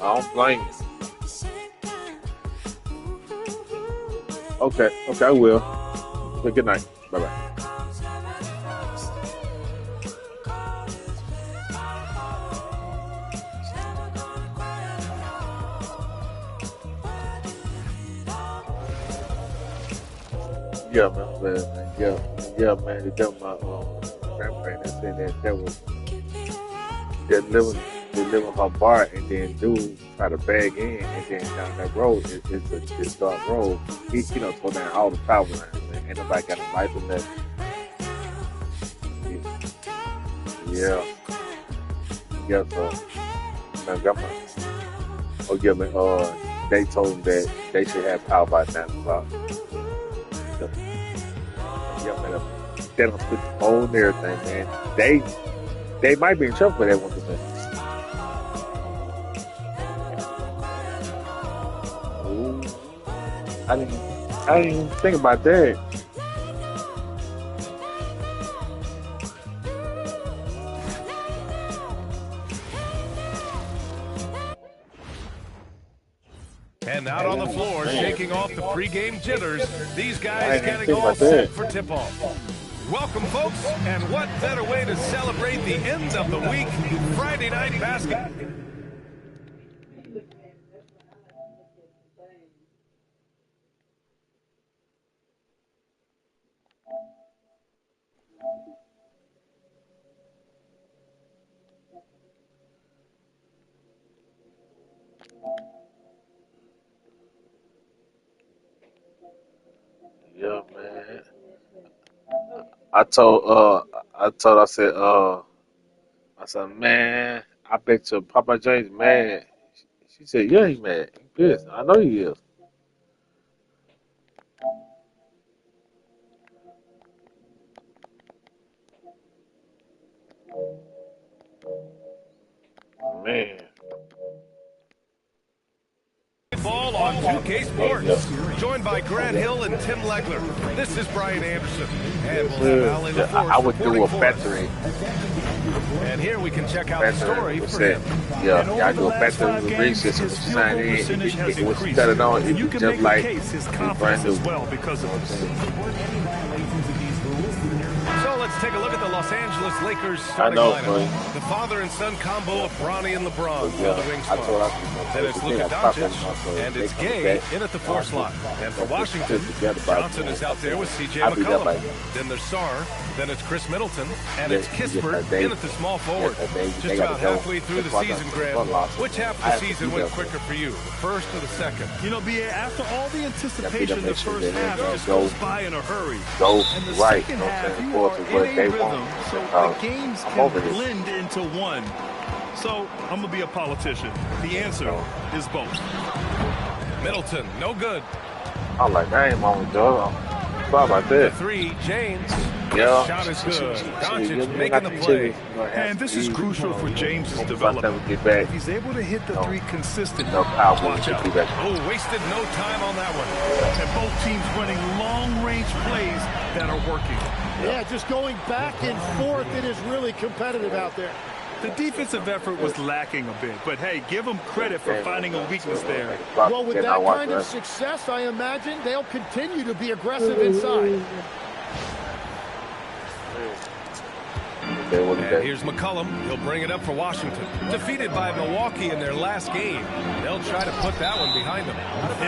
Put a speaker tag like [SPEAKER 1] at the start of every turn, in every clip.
[SPEAKER 1] I don't blame you. Okay, okay, I will. Okay, good night. Bye bye. Yeah, man. Yeah, man. They tell my grandparents said that was they live on her bar, and then dude try to bag in, and then down that road it's a dark road. He don't go down all the power lines, man. Ain't nobody got a life in that. Yeah, yeah. So, my grandma. Oh yeah, man. They told them that they should have power by 9 o'clock. So, yeah, man. They don't put the phone and everything, man. They might be in trouble for that one percent. I didn't even think about that.
[SPEAKER 2] And out on the floor, shaking off the pregame jitters, these guys
[SPEAKER 1] I didn't
[SPEAKER 2] getting
[SPEAKER 1] think
[SPEAKER 2] all
[SPEAKER 1] about
[SPEAKER 2] set
[SPEAKER 1] that.
[SPEAKER 2] for tip-off. Welcome, folks, and what better way to celebrate the end of the week, Friday night basketball.
[SPEAKER 1] Yeah, man. I told I said, man, I bet you Papa James mad. She said, yeah, he mad. He pissed. I know he is. Man.
[SPEAKER 2] Ball on 2K
[SPEAKER 1] Yeah.
[SPEAKER 2] Sports. Joined by Grant Hill and Tim Legler. This is Brian Anderson. And we'll have
[SPEAKER 1] Yeah.
[SPEAKER 2] Allie
[SPEAKER 1] Yeah,
[SPEAKER 2] LaForce
[SPEAKER 1] I would do
[SPEAKER 2] reporting
[SPEAKER 1] a
[SPEAKER 2] for us.
[SPEAKER 1] battery.
[SPEAKER 2] And here we can check out the story for
[SPEAKER 1] Percent.
[SPEAKER 2] him.
[SPEAKER 1] Yeah, I do a battery with Reese system. What you sign in, it was cut it on. It
[SPEAKER 3] You
[SPEAKER 1] be
[SPEAKER 3] can
[SPEAKER 1] just
[SPEAKER 3] make
[SPEAKER 1] like
[SPEAKER 3] a case his
[SPEAKER 1] it's brand
[SPEAKER 3] confidence
[SPEAKER 1] new.
[SPEAKER 3] as well because of this.
[SPEAKER 2] So let's take a look at the Los Angeles Lakers
[SPEAKER 1] I
[SPEAKER 2] starting
[SPEAKER 1] know,
[SPEAKER 2] lineup.
[SPEAKER 1] but
[SPEAKER 2] The father and son combo of Bronny and LeBron
[SPEAKER 1] yeah,
[SPEAKER 2] for the wing
[SPEAKER 1] I told
[SPEAKER 2] spot.
[SPEAKER 1] her
[SPEAKER 2] Then it's Luka Doncic, and it's Gay in at the 4 slot. And for Washington, Johnson is out there with C.J.
[SPEAKER 1] I'll be there by
[SPEAKER 2] McCollum.
[SPEAKER 1] then.
[SPEAKER 2] Then there's Sarr, then it's Chris Middleton, and
[SPEAKER 1] Yeah,
[SPEAKER 2] it's Kispert
[SPEAKER 1] yeah, they-
[SPEAKER 2] in at the small forward.
[SPEAKER 1] yeah, they
[SPEAKER 2] Just
[SPEAKER 1] gotta
[SPEAKER 2] about
[SPEAKER 1] go.
[SPEAKER 2] halfway through the
[SPEAKER 1] That's why I
[SPEAKER 2] season,
[SPEAKER 1] got
[SPEAKER 2] Graham.
[SPEAKER 1] one loss.
[SPEAKER 2] Which half of
[SPEAKER 1] I
[SPEAKER 2] the
[SPEAKER 1] have to
[SPEAKER 2] season
[SPEAKER 1] do
[SPEAKER 2] went
[SPEAKER 1] that.
[SPEAKER 2] quicker for you, the first or the second?
[SPEAKER 3] You know, BA, after all the anticipation, the
[SPEAKER 1] make sure
[SPEAKER 3] first
[SPEAKER 1] that
[SPEAKER 3] half
[SPEAKER 1] they
[SPEAKER 3] just
[SPEAKER 1] go-
[SPEAKER 3] goes by in a hurry.
[SPEAKER 1] Go
[SPEAKER 3] And the
[SPEAKER 1] right.
[SPEAKER 3] second
[SPEAKER 1] You know what I'm
[SPEAKER 3] half,
[SPEAKER 1] saying?
[SPEAKER 3] you
[SPEAKER 1] Force
[SPEAKER 3] are
[SPEAKER 1] is
[SPEAKER 3] in
[SPEAKER 1] what
[SPEAKER 3] a
[SPEAKER 1] they
[SPEAKER 3] rhythm,
[SPEAKER 1] want.
[SPEAKER 3] so
[SPEAKER 1] Because
[SPEAKER 3] the games
[SPEAKER 1] I'm
[SPEAKER 3] can
[SPEAKER 1] over this.
[SPEAKER 3] blend into one. So I'm going to be a politician. The answer is both.
[SPEAKER 2] Middleton, no good.
[SPEAKER 1] I'm like, I ain't on the dog. Sorry about
[SPEAKER 2] The
[SPEAKER 1] that.
[SPEAKER 2] 3, James.
[SPEAKER 1] Yeah.
[SPEAKER 2] Shot is good.
[SPEAKER 1] You
[SPEAKER 2] Doncic
[SPEAKER 1] ain't
[SPEAKER 2] making
[SPEAKER 1] got
[SPEAKER 2] the
[SPEAKER 1] to
[SPEAKER 2] play.
[SPEAKER 3] And this is crucial for James's
[SPEAKER 1] By the
[SPEAKER 3] development.
[SPEAKER 1] time we get back,
[SPEAKER 3] If he's able to hit the three consistently,
[SPEAKER 1] no power.
[SPEAKER 3] watch out.
[SPEAKER 1] Be back.
[SPEAKER 2] Oh, wasted no time on that one.
[SPEAKER 3] And both teams running long-range plays that are working.
[SPEAKER 4] Yeah, just going back and forth, it is really competitive out there.
[SPEAKER 3] The defensive effort was lacking a bit, but hey, give them credit for finding a weakness there.
[SPEAKER 4] Well, with that kind of success, I imagine they'll continue to be aggressive inside.
[SPEAKER 2] And here's McCollum. He'll bring it up for Washington. Defeated by Milwaukee in their last game. They'll try to put that one behind them.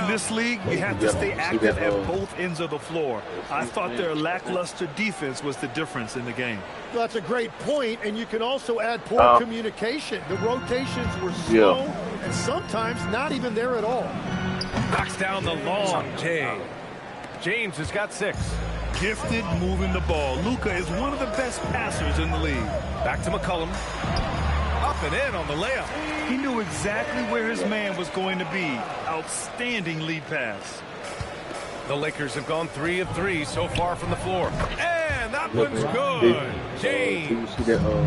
[SPEAKER 3] In this league, you have to stay active at both ends of the floor. I thought their lackluster defense was the difference in the game.
[SPEAKER 4] Well, that's a great point, and you can also add poor communication. The rotations were slow, and sometimes not even there at all.
[SPEAKER 2] Knocks down the long J. James has got 6.
[SPEAKER 3] Gifted moving the ball. Luka is one of the best passers in the league.
[SPEAKER 2] Back to McCollum. Up and in on the layup.
[SPEAKER 3] He knew exactly where his man was going to be. Outstanding lead pass.
[SPEAKER 2] The Lakers have gone 3 of 3 so far from the floor. And that one's good. James.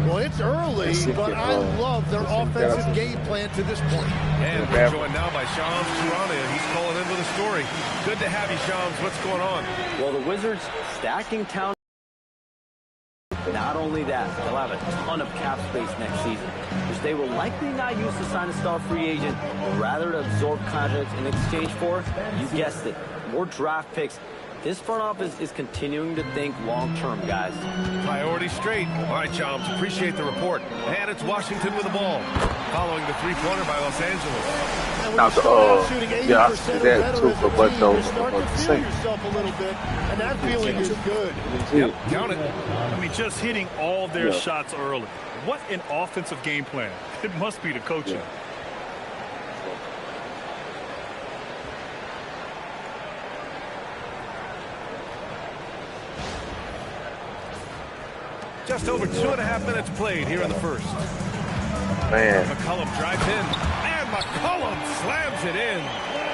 [SPEAKER 4] Well, it's early, but I love their offensive game plan to this point.
[SPEAKER 2] And we're joined now by Shams Charania. He's calling in with a story. Good to have you, Shams. What's going on?
[SPEAKER 5] Well, the Wizards stacking talent. Not only that, they'll have a ton of cap space next season, which they will likely not use to sign a star free agent, but rather to absorb contracts in exchange for, you guessed it, more draft picks. This front office is continuing to think long-term, guys.
[SPEAKER 2] Priority straight. All right, Chomps, appreciate the report. And it's Washington with the ball. Following the three-pointer by Los Angeles.
[SPEAKER 1] Now, yeah, I see that too, but though,
[SPEAKER 4] yourself a little bit, and that feeling is good.
[SPEAKER 2] Yep, count it.
[SPEAKER 3] I mean, just hitting all their shots early. What an offensive game plan. It must be the coaching.
[SPEAKER 1] Yeah.
[SPEAKER 2] Just over 2.5 minutes played here in the first.
[SPEAKER 1] Man.
[SPEAKER 2] McCollum drives in, and McCollum slams it in.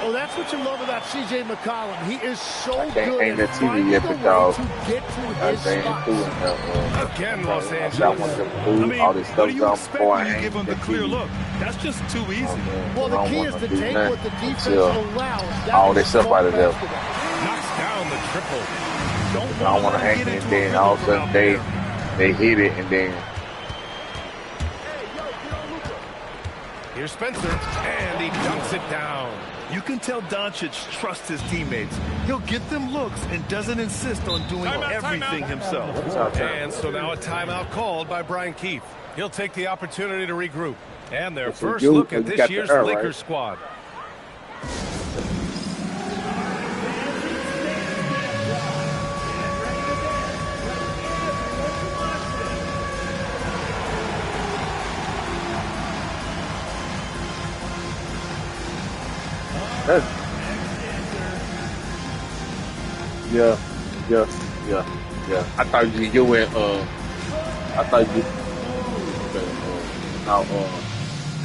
[SPEAKER 4] Oh, that's what you love about C.J. McCollum. He is so good
[SPEAKER 1] ain't
[SPEAKER 4] at
[SPEAKER 1] the TV
[SPEAKER 4] finding
[SPEAKER 1] yet,
[SPEAKER 4] the way
[SPEAKER 1] dog.
[SPEAKER 4] to get to his spots.
[SPEAKER 2] Again, Los
[SPEAKER 1] I
[SPEAKER 2] Angeles.
[SPEAKER 1] want them food,
[SPEAKER 3] I mean,
[SPEAKER 1] all this
[SPEAKER 3] what
[SPEAKER 1] stuff
[SPEAKER 3] do you
[SPEAKER 1] done
[SPEAKER 3] expect
[SPEAKER 1] before
[SPEAKER 3] when
[SPEAKER 1] I
[SPEAKER 3] you
[SPEAKER 1] hang
[SPEAKER 3] give them the
[SPEAKER 1] the
[SPEAKER 3] clear
[SPEAKER 1] TV.
[SPEAKER 3] look? That's just too easy.
[SPEAKER 4] Well, the
[SPEAKER 1] I don't
[SPEAKER 4] key is
[SPEAKER 1] wanna
[SPEAKER 4] to
[SPEAKER 1] do
[SPEAKER 4] take
[SPEAKER 1] nothing
[SPEAKER 4] what the defense
[SPEAKER 1] until
[SPEAKER 4] allows. That
[SPEAKER 1] all
[SPEAKER 4] is
[SPEAKER 1] this stuff
[SPEAKER 4] smart
[SPEAKER 1] out of there.
[SPEAKER 4] basketball.
[SPEAKER 2] Knocks down the triple.
[SPEAKER 1] I don't want to hang it, and then all of a sudden they hit it, and then
[SPEAKER 2] Here's Spencer, and he dunks it down.
[SPEAKER 3] You can tell Doncic trusts his teammates. He'll get them looks and doesn't insist on doing everything himself.
[SPEAKER 2] And so now a timeout called by Brian Keefe. He'll take the opportunity to regroup. And their first look at this year's Lakers squad.
[SPEAKER 1] yeah. I thought you went. I thought you.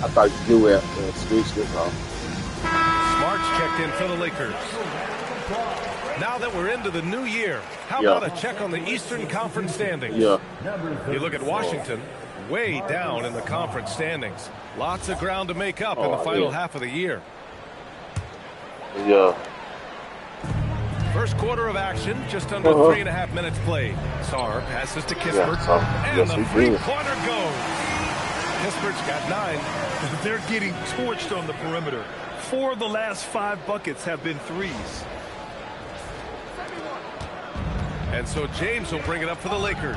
[SPEAKER 1] I thought you were switched it off.
[SPEAKER 2] Smart's checked in for the Lakers. Now that we're into the new year, how about a check on the Eastern Conference standings?
[SPEAKER 1] Yeah.
[SPEAKER 2] You look at Washington, way down in the conference standings. Lots of ground to make up in the final half of the year.
[SPEAKER 1] Yeah.
[SPEAKER 2] First quarter of action, just under 3.5 minutes played. Sarr passes to Kispert, and the three-pointer goes. Kispert's got 9.
[SPEAKER 3] They're getting torched on the perimeter. 4 of the last 5 buckets have been threes.
[SPEAKER 2] And so James will bring it up for the Lakers.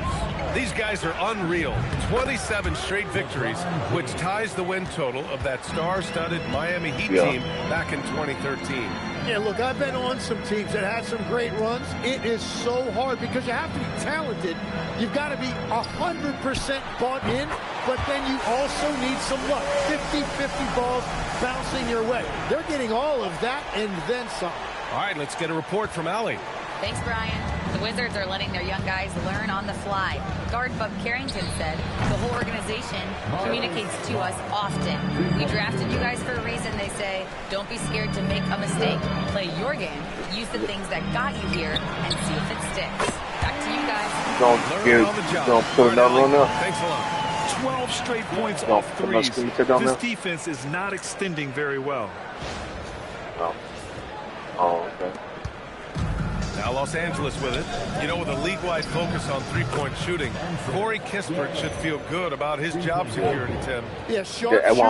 [SPEAKER 2] These guys are unreal. 27 straight victories, which ties the win total of that star-studded Miami Heat team back in 2013.
[SPEAKER 4] Yeah, look, I've been on some teams that had some great runs. It is so hard because you have to be talented. You've got to be 100% bought in, but then you also need some luck. 50-50 balls bouncing your way. They're getting all of that and then some.
[SPEAKER 2] All right, let's get a report from Allie.
[SPEAKER 6] Thanks, Brian. The Wizards are letting their young guys learn on the fly. Guard Bub Carrington said the whole organization communicates to us often. We drafted you guys for a reason, they say. Don't be scared to make a mistake. Play your game. Use the things that got you here and see if it sticks. Back to you guys.
[SPEAKER 1] Don't put another one up.
[SPEAKER 2] Thanks a lot.
[SPEAKER 3] 12 straight points off threes. This defense is not extending very well.
[SPEAKER 1] Oh, okay.
[SPEAKER 2] Now Los Angeles with it. You know, with a league-wide focus on three-point shooting, Corey Kispert should feel good about his job security, Tim.
[SPEAKER 4] Yeah, sharp shooters are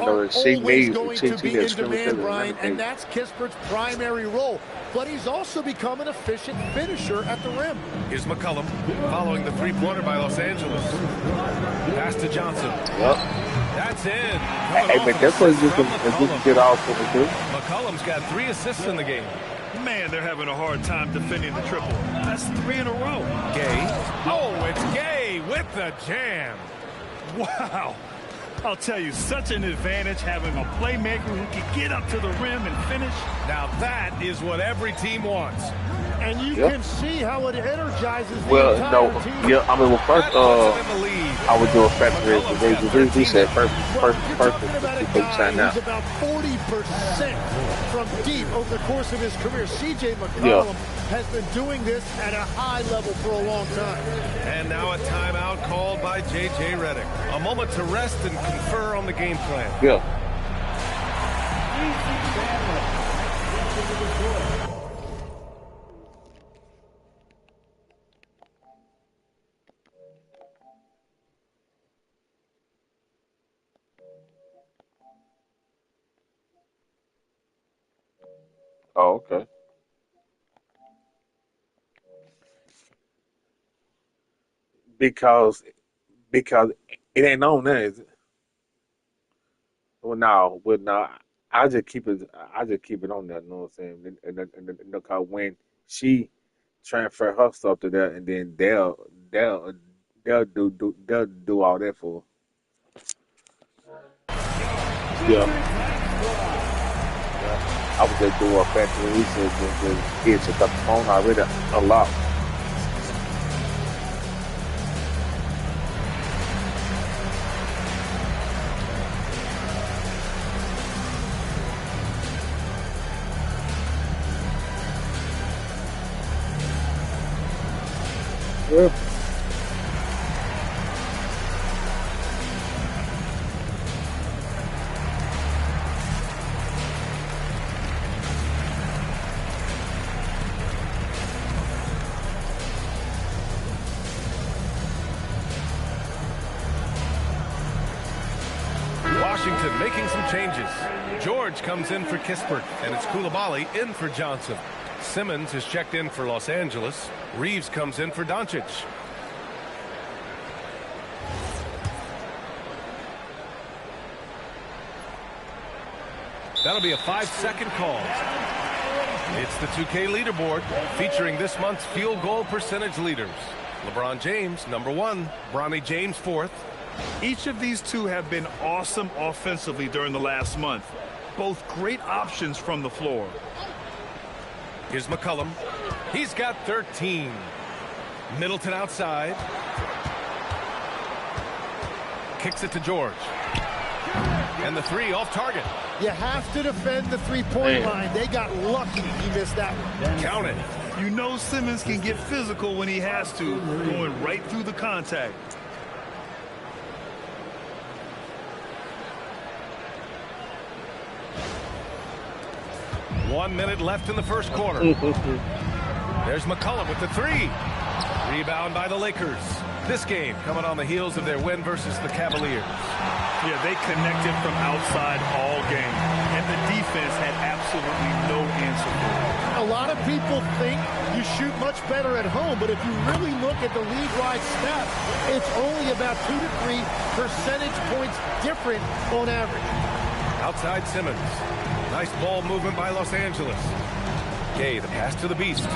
[SPEAKER 4] always going to be in demand, Brian, and that's Kispert's primary role. But he's also become an efficient finisher at the rim.
[SPEAKER 2] Here's McCollum following the three-pointer by Los Angeles. Pass to Johnson.
[SPEAKER 1] Yep.
[SPEAKER 2] That's in.
[SPEAKER 1] Hey, but that's what you can get off of the too.
[SPEAKER 2] McCollum's got 3 assists in the game.
[SPEAKER 3] Man, they're having a hard time defending the triple. That's 3 in a row.
[SPEAKER 2] Gay. Oh, it's Gay with the jam.
[SPEAKER 3] Wow. I'll tell you, such an advantage having a playmaker who can get up to the rim and finish.
[SPEAKER 2] Now that is what every team wants.
[SPEAKER 4] And you can see how it energizes the
[SPEAKER 1] Well,
[SPEAKER 4] entire
[SPEAKER 1] no,
[SPEAKER 4] team.
[SPEAKER 1] yeah, I mean, well, first, I would do a factor. He said first,
[SPEAKER 4] sign out. He's about 40% from deep over the course of his career. C.J. McCollum has been doing this at a high level for a long time.
[SPEAKER 2] And now a timeout called by J.J. Redick. A moment to rest and confer on the game plan.
[SPEAKER 1] Yeah. Oh, okay. Because because it ain't on there, is it? Well, no, but no, I just keep it. I just keep it on there. You know what I'm saying? Because when she transfer her stuff to there, and then they'll they'll do all that for her. Yeah. Yeah. I was just doing a factory research and just get you got the phone already unlocked. Yeah.
[SPEAKER 2] Washington making some changes. George comes in for Kispert, and it's Coulibaly in for Johnson. Simmons is checked in for Los Angeles. Reeves comes in for Doncic. That'll be a 5-second call. It's the 2K leaderboard featuring this month's field goal percentage leaders. LeBron James, number 1. Bronny James, 4th.
[SPEAKER 3] Each of these two have been awesome offensively during the last month. Both great options from the floor.
[SPEAKER 2] Here's McCollum. He's got 13. Middleton outside. Kicks it to George. And the 3 off target.
[SPEAKER 4] You have to defend the three-point line. They got lucky he missed that one.
[SPEAKER 2] Count it.
[SPEAKER 3] You know Simmons can get physical when he has to, going right through the contact.
[SPEAKER 2] One minute left in the first quarter. There's McCollum with the 3. Rebound by the Lakers. This game coming on the heels of their win versus the Cavaliers.
[SPEAKER 3] Yeah, they connected from outside all game, and the defense had absolutely no answer for it.
[SPEAKER 4] A lot of people think you shoot much better at home, but if you really look at the league-wide stats, it's only about 2 to 3 percentage points different on average.
[SPEAKER 2] Outside Simmons. Nice ball movement by Los Angeles. Gay, the pass to the Beast.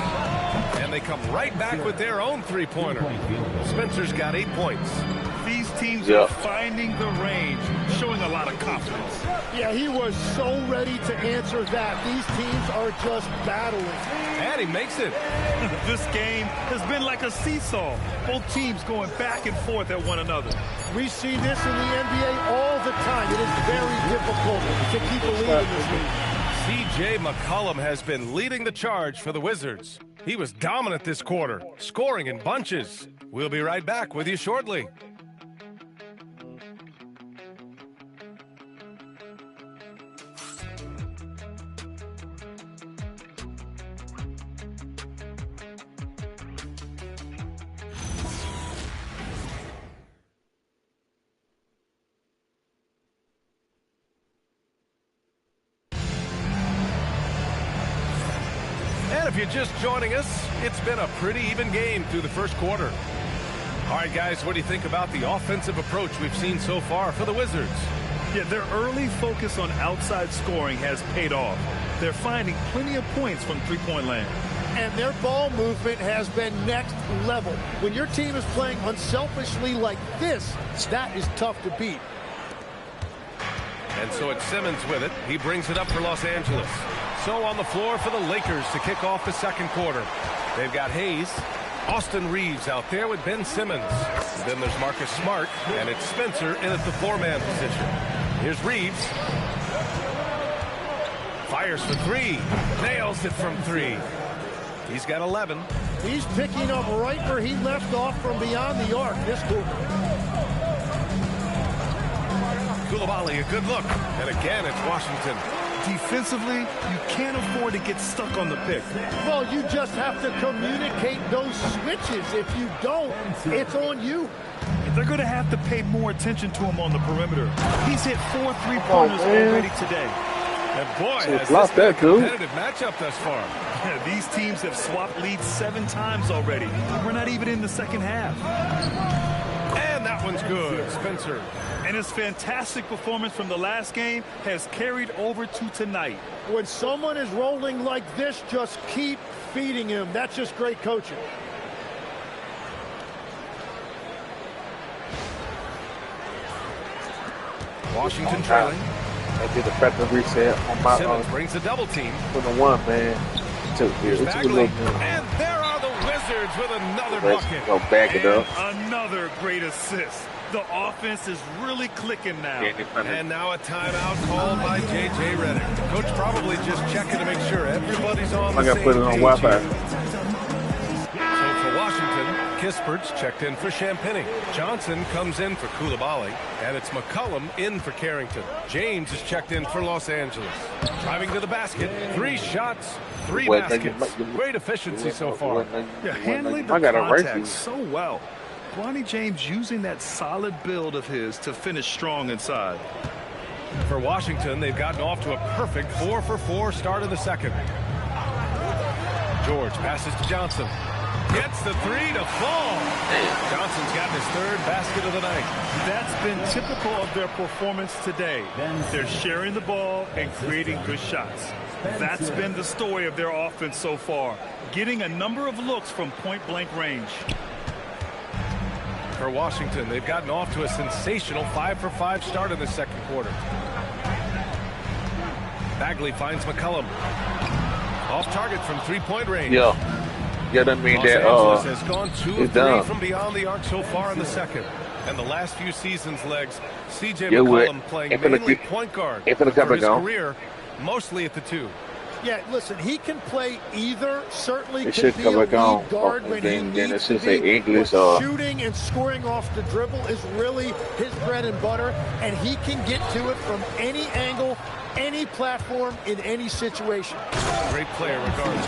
[SPEAKER 2] And they come right back with their own three-pointer. Spencer's got 8 points.
[SPEAKER 3] These teams are finding the range, showing a lot of confidence.
[SPEAKER 4] Yeah, he was so ready to answer that. These teams are just battling.
[SPEAKER 2] And he makes it.
[SPEAKER 3] This game has been like a seesaw. Both teams going back and forth at one another.
[SPEAKER 4] We see this in the NBA all the time. It is very difficult to keep a lead in this league.
[SPEAKER 2] C.J. McCollum has been leading the charge for the Wizards. He was dominant this quarter, scoring in bunches. We'll be right back with you shortly. If you're just joining us, it's been a pretty even game through the first quarter. All right, guys, what do you think about the offensive approach we've seen so far for the Wizards?
[SPEAKER 3] Yeah, their early focus on outside scoring has paid off. They're finding plenty of points from three-point land.
[SPEAKER 4] And their ball movement has been next level. When your team is playing unselfishly like this, that is tough to beat.
[SPEAKER 2] And so it's Simmons with it. He brings it up for Los Angeles. So on the floor for the Lakers to kick off the second quarter. They've got Hayes, Austin Reeves out there with Ben Simmons. And then there's Marcus Smart, and it's Spencer in at the 4-man position. Here's Reeves. Fires for 3. Nails it from 3. He's got 11.
[SPEAKER 4] He's picking up right where he left off from beyond the arc this quarter.
[SPEAKER 2] Coulibaly, a good look. And again, it's Washington.
[SPEAKER 3] Defensively, you can't afford to get stuck on the pick.
[SPEAKER 4] Well, you just have to communicate those switches. If you don't, it's on you.
[SPEAKER 3] They're going to have to pay more attention to him on the perimeter. He's hit 4 3-pointers already today.
[SPEAKER 2] And boy,
[SPEAKER 1] So
[SPEAKER 2] has
[SPEAKER 1] lost
[SPEAKER 2] this been
[SPEAKER 1] that,
[SPEAKER 2] a
[SPEAKER 1] dude.
[SPEAKER 2] competitive matchup thus far.
[SPEAKER 3] These teams have swapped leads 7 times already. We're not even in the second half.
[SPEAKER 2] And that one's good. Spencer.
[SPEAKER 3] And his fantastic performance from the last game has carried over to tonight.
[SPEAKER 4] When someone is rolling like this, just keep feeding him. That's just great coaching.
[SPEAKER 2] Washington trailing.
[SPEAKER 1] I did the practice reset on my
[SPEAKER 2] Simmons brings a double team.
[SPEAKER 1] for the one, man. It took a little
[SPEAKER 2] Bagley.
[SPEAKER 1] bit.
[SPEAKER 2] And there are the Wizards with another
[SPEAKER 1] Let's
[SPEAKER 2] bucket.
[SPEAKER 1] go back it up.
[SPEAKER 3] And another great assist. The offense is really clicking now.
[SPEAKER 2] And now a timeout called by J.J. Redick. Coach probably just checking to make sure everybody's on the
[SPEAKER 1] I got
[SPEAKER 2] same
[SPEAKER 1] to put it on
[SPEAKER 2] page
[SPEAKER 1] Wi-Fi.
[SPEAKER 2] here. So for Washington, Kispert's checked in for Champagny. Johnson comes in for Coulibaly. And it's McCollum in for Carrington. James is checked in for Los Angeles. Driving to the basket. 3 shots, 3 baskets. Great efficiency so far.
[SPEAKER 3] Yeah, handling the
[SPEAKER 1] I got a
[SPEAKER 3] contact
[SPEAKER 1] race.
[SPEAKER 3] so well. Bronny James using that solid build of his to finish strong inside.
[SPEAKER 2] For Washington, they've gotten off to a perfect 4-for-4 start of the second. George passes to Johnson. Gets the 3 to fall. Johnson's got his 3rd basket of the night.
[SPEAKER 3] That's been typical of their performance today. They're sharing the ball and creating good shots. That's been the story of their offense so far, getting a number of looks from point-blank range.
[SPEAKER 2] For Washington, they've gotten off to a sensational 5-for-5 start in the second quarter. Bagley finds McCollum. Off target from 3-point range.
[SPEAKER 1] Yeah, that mean
[SPEAKER 2] Los
[SPEAKER 1] that
[SPEAKER 2] Angeles has gone 2
[SPEAKER 1] it's
[SPEAKER 2] of 3
[SPEAKER 1] done.
[SPEAKER 2] from beyond the arc so far in the second. And the last few seasons' legs, C.J.
[SPEAKER 1] Yeah,
[SPEAKER 2] McCollum playing
[SPEAKER 1] ain't finna
[SPEAKER 2] mainly
[SPEAKER 1] keep-
[SPEAKER 2] point guard
[SPEAKER 1] ain't finna come
[SPEAKER 2] for
[SPEAKER 1] and
[SPEAKER 2] his
[SPEAKER 1] go.
[SPEAKER 2] career, mostly at the 2.
[SPEAKER 4] Yeah, listen, he can play either. Certainly
[SPEAKER 1] It
[SPEAKER 4] can
[SPEAKER 1] should
[SPEAKER 4] be
[SPEAKER 1] come
[SPEAKER 4] a
[SPEAKER 1] back on.
[SPEAKER 4] lead guard
[SPEAKER 1] Oh,
[SPEAKER 4] when
[SPEAKER 1] then
[SPEAKER 4] he
[SPEAKER 1] it
[SPEAKER 4] needs
[SPEAKER 1] should
[SPEAKER 4] to
[SPEAKER 1] say
[SPEAKER 4] be.
[SPEAKER 1] English
[SPEAKER 4] But
[SPEAKER 1] or-
[SPEAKER 4] shooting and scoring off the dribble is really his bread and butter, and he can get to it from any angle, any platform, in any situation.
[SPEAKER 2] Great player regardless.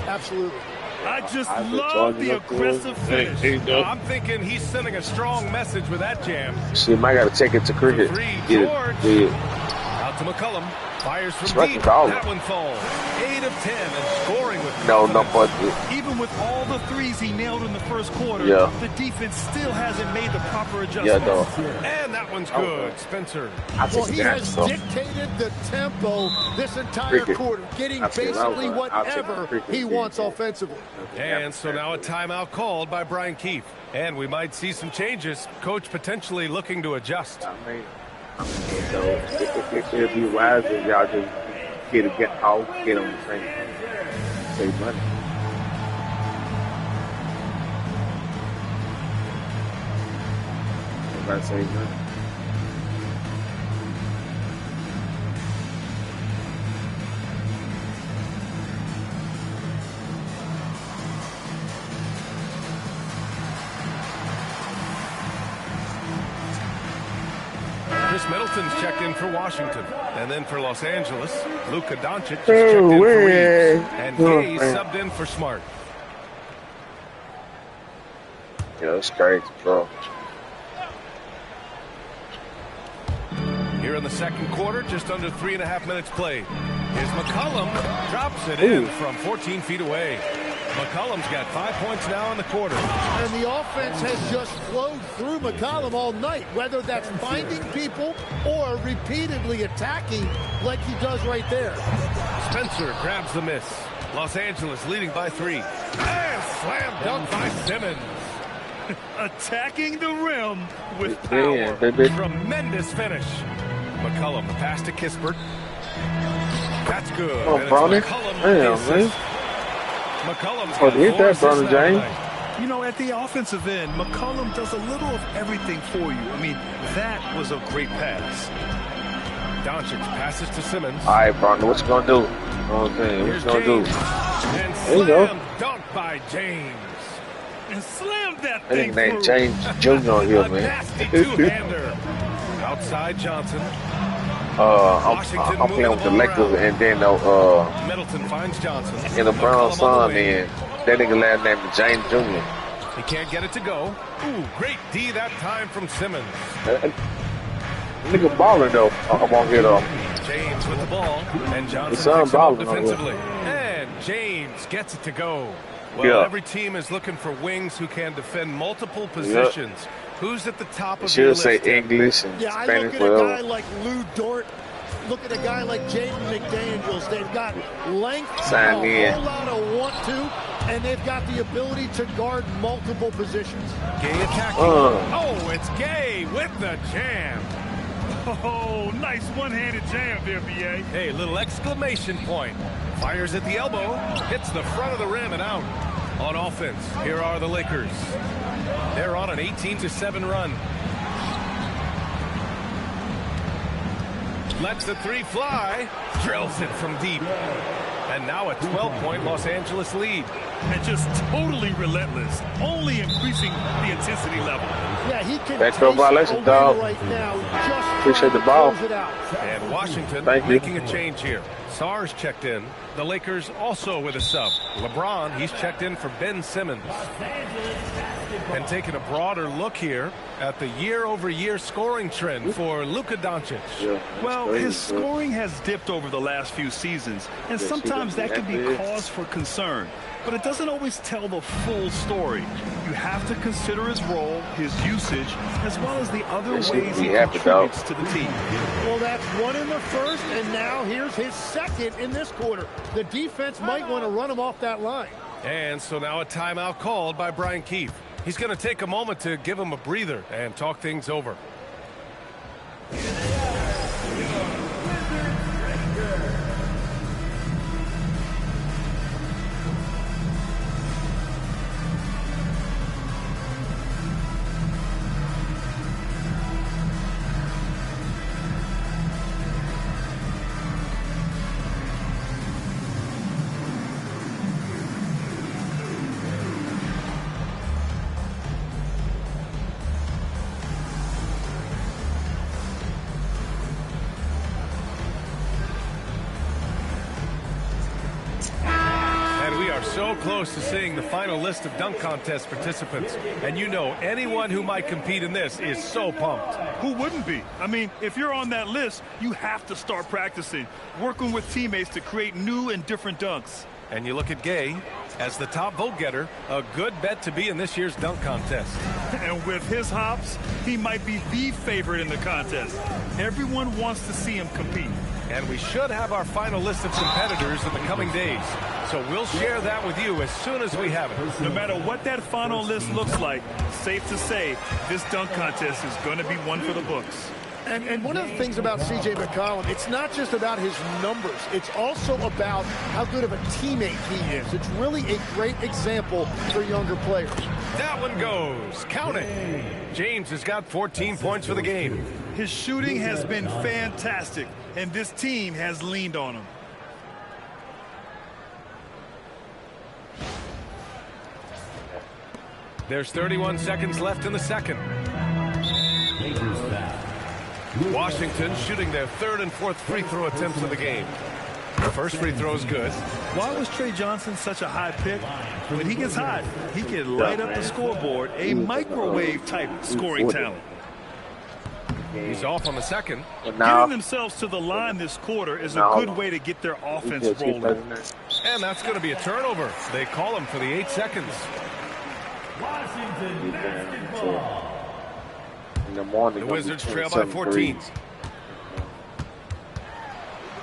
[SPEAKER 4] Absolutely.
[SPEAKER 3] I just
[SPEAKER 1] I've been
[SPEAKER 3] love
[SPEAKER 1] charging
[SPEAKER 3] the
[SPEAKER 1] up to
[SPEAKER 3] aggressive
[SPEAKER 1] him.
[SPEAKER 3] finish.
[SPEAKER 2] I'm thinking he's sending a strong message with that jam.
[SPEAKER 1] Shit, I got to take it to cricket.
[SPEAKER 2] For 3,
[SPEAKER 1] Get it.
[SPEAKER 2] George.
[SPEAKER 1] Yeah.
[SPEAKER 2] Out to McCollum. Fires from
[SPEAKER 1] Striking
[SPEAKER 2] deep.
[SPEAKER 1] ball.
[SPEAKER 2] That one falls. 8 of 10 and scoring with
[SPEAKER 1] No,
[SPEAKER 2] confidence.
[SPEAKER 1] but
[SPEAKER 3] Even with all the threes he nailed in the first quarter,
[SPEAKER 1] Yeah.
[SPEAKER 3] the defense still hasn't made the proper
[SPEAKER 1] yeah,
[SPEAKER 3] adjustments.
[SPEAKER 1] though.
[SPEAKER 2] And that one's good. Spencer.
[SPEAKER 1] I
[SPEAKER 4] Well,
[SPEAKER 1] think
[SPEAKER 4] he
[SPEAKER 1] that's
[SPEAKER 4] has
[SPEAKER 1] so.
[SPEAKER 4] dictated the tempo this entire
[SPEAKER 1] Cricket.
[SPEAKER 4] quarter, getting
[SPEAKER 1] I'll take
[SPEAKER 4] basically
[SPEAKER 1] I'll take
[SPEAKER 4] whatever
[SPEAKER 1] cricket.
[SPEAKER 4] he wants offensively.
[SPEAKER 2] And so now a timeout called by Brian Keefe. And we might see some changes. Coach potentially looking to adjust.
[SPEAKER 1] I mean, so it'd be wise if y'all just get out, get on the same save money. Everybody save money.
[SPEAKER 2] Chris Middleton's checked in for Washington. And then for Los Angeles, Luka Doncic is checked in for Reeves. And Gay subbed in for Smart.
[SPEAKER 1] Yeah, that's crazy, bro.
[SPEAKER 2] Here in the second quarter, just under 3.5 minutes played. Here's McCollum, drops it in from 14 feet away. McCollum's got 5 points now in the quarter.
[SPEAKER 4] And the offense has just flowed through McCollum all night, whether that's finding people or repeatedly attacking like he does right there.
[SPEAKER 2] Spencer grabs the miss. Los Angeles leading by 3. And slam dunk by Simmons.
[SPEAKER 3] Attacking the rim with
[SPEAKER 1] Yeah,
[SPEAKER 3] power.
[SPEAKER 1] baby.
[SPEAKER 2] Tremendous finish. McCollum, the pass to Kispert. That's good.
[SPEAKER 1] Oh,
[SPEAKER 2] And it's
[SPEAKER 1] Bronny.
[SPEAKER 2] McCollum with
[SPEAKER 1] Damn,
[SPEAKER 2] the
[SPEAKER 1] man.
[SPEAKER 2] assist. McCollum's
[SPEAKER 1] Oh,
[SPEAKER 2] got
[SPEAKER 1] hit
[SPEAKER 2] 4
[SPEAKER 1] that,
[SPEAKER 2] assists
[SPEAKER 1] Bronny
[SPEAKER 2] now
[SPEAKER 1] James.
[SPEAKER 2] tonight.
[SPEAKER 3] You know, at the offensive end, McCollum does a little of everything for you. I mean, that was a great pass.
[SPEAKER 2] Doncic passes to Simmons.
[SPEAKER 1] All right, Bronny, what you gonna do? You know what I'm saying? What
[SPEAKER 2] Here's
[SPEAKER 1] you gonna do?
[SPEAKER 2] James. And
[SPEAKER 1] There you go.
[SPEAKER 2] slam dunk by James.
[SPEAKER 3] And slammed that
[SPEAKER 1] I
[SPEAKER 3] thing
[SPEAKER 1] think named
[SPEAKER 3] through.
[SPEAKER 1] James Jr. here,
[SPEAKER 2] A
[SPEAKER 1] man.
[SPEAKER 2] nasty two-hander. Outside Johnson.
[SPEAKER 1] I'm playing with the Lakers, and then
[SPEAKER 2] Middleton finds Johnson.
[SPEAKER 1] in the Brown
[SPEAKER 2] McCollum on the
[SPEAKER 1] Sun,
[SPEAKER 2] wing.
[SPEAKER 1] man. That nigga last name is James Jr.
[SPEAKER 2] He can't get it to go. Ooh, great D that time from Simmons.
[SPEAKER 1] Nigga balling though. I'm on here though.
[SPEAKER 2] James James with the ball, and Johnson picks it up defensively. And James gets it to go. Well, every team is looking for wings who can defend multiple positions. Who's at the top of your list?
[SPEAKER 1] Should say English and Spanish.
[SPEAKER 4] I look at a guy like Lou Dort. Look at a guy like Jaden McDaniels. They've got length, a whole lot of want-to, and they've got the ability to guard multiple positions.
[SPEAKER 2] Gay attacking. Oh, it's Gay with the jam.
[SPEAKER 3] Oh, nice one-handed jam there, B.A.
[SPEAKER 2] Hey, little exclamation point. Fires at the elbow, hits the front of the rim and out. On offense, here are the Lakers. They're on an 18-7 run. Lets the three fly, drills it from deep. And now a 12-point Los Angeles lead.
[SPEAKER 3] And just totally relentless, only increasing the intensity level.
[SPEAKER 4] Yeah, he can
[SPEAKER 1] backdoor violation, dog.
[SPEAKER 4] Right now,
[SPEAKER 1] appreciate the ball.
[SPEAKER 2] And Washington making a change here. Sarge checked in. The Lakers also with a sub. LeBron, he's checked in for Ben Simmons. And taking a broader look here at the year-over-year scoring trend for Luka Doncic.
[SPEAKER 3] Well, his scoring has dipped over the last few seasons, and sometimes that can be cause for concern. But it doesn't always tell the full story. You have to consider his role, his usage, as well as the other ways he contributes to the team.
[SPEAKER 4] Well, that's one in the first, and now here's his second in this quarter. The defense might want to run him off that line.
[SPEAKER 2] And so now a timeout called by Brian Keefe. He's going to take a moment to give him a breather and talk things over. So close to seeing the final list of dunk contest participants. And you know, anyone who might compete in this is so pumped.
[SPEAKER 3] Who wouldn't be? I mean, if you're on that list, you have to start practicing, working with teammates to create new and different dunks.
[SPEAKER 2] And you look at Gay as the top vote getter, a good bet to be in this year's dunk contest.
[SPEAKER 3] And with his hops, he might be the favorite in the contest. Everyone wants to see him compete.
[SPEAKER 2] And we should have our final list of competitors in the coming days. So we'll share that with you as soon as we have it.
[SPEAKER 3] No matter what that final list looks like, safe to say, this dunk contest is going to be one for the books.
[SPEAKER 4] And one of the things about C.J. McCollum, it's not just about his numbers. It's also about how good of a teammate he is. It's really a great example for younger players.
[SPEAKER 2] That one goes. Count it. James has got 14 points for the game.
[SPEAKER 3] His shooting has been fantastic, and this team has leaned on him.
[SPEAKER 2] There's 31 seconds left in the second. Washington shooting their third and fourth free throw attempts of the game. The first free throw is good.
[SPEAKER 3] Why was Trey Johnson such a high pick? When he gets hot, he can light up the scoreboard, a microwave-type scoring talent.
[SPEAKER 2] He's off on the second.
[SPEAKER 3] Getting themselves to the line this quarter is a good way to get their offense rolling.
[SPEAKER 2] And that's going to be a turnover. They call him for the 8 seconds.
[SPEAKER 7] Washington basketball.
[SPEAKER 1] In the morning,
[SPEAKER 2] the Wizards trail by 14.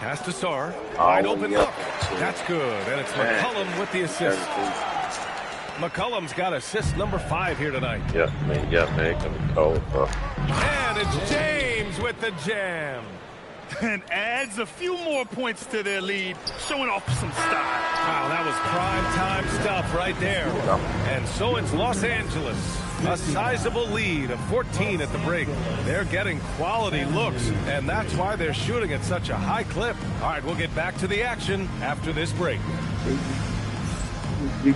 [SPEAKER 2] Pass to Sarr. Wide open look. That's good. And it's McCollum with the assist. McCollum's got assist number 5 here tonight.
[SPEAKER 1] Yeah, man. Coming cold, bro.
[SPEAKER 2] And it's James with the jam.
[SPEAKER 3] And adds a few more points to their lead, showing off some style.
[SPEAKER 2] Wow, that was prime time stuff right there. And so it's Los Angeles. A sizable lead of 14 at the break. They're getting quality looks, and that's why they're shooting at such a high clip. All right, we'll get back to the action after this break.
[SPEAKER 1] We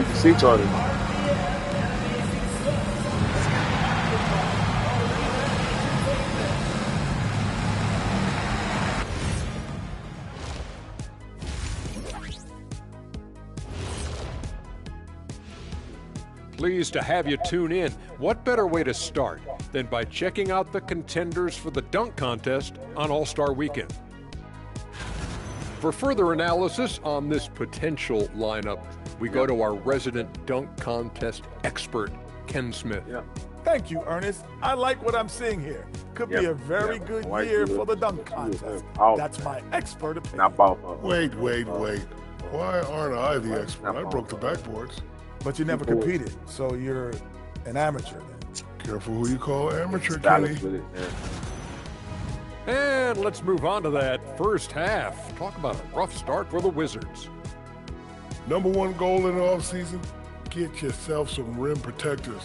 [SPEAKER 1] can see each other.
[SPEAKER 7] Pleased to have you tune in. What better way to start than by checking out the contenders for the dunk contest on All-Star Weekend? For further analysis on this potential lineup, we go to our resident dunk contest expert, Ken Smith.
[SPEAKER 1] Yeah.
[SPEAKER 8] Thank you, Ernest. I like what I'm seeing here. Could be a very good year for the dunk contest. That's my expert opinion.
[SPEAKER 9] Wait. Why aren't I the expert? I broke the backboards.
[SPEAKER 8] But you never competed, so you're an amateur then.
[SPEAKER 9] Careful who you call amateur, Kenny.
[SPEAKER 7] And let's move on to that first half. Talk about a rough start for the Wizards.
[SPEAKER 9] Number one goal in the offseason, get yourself some rim protectors.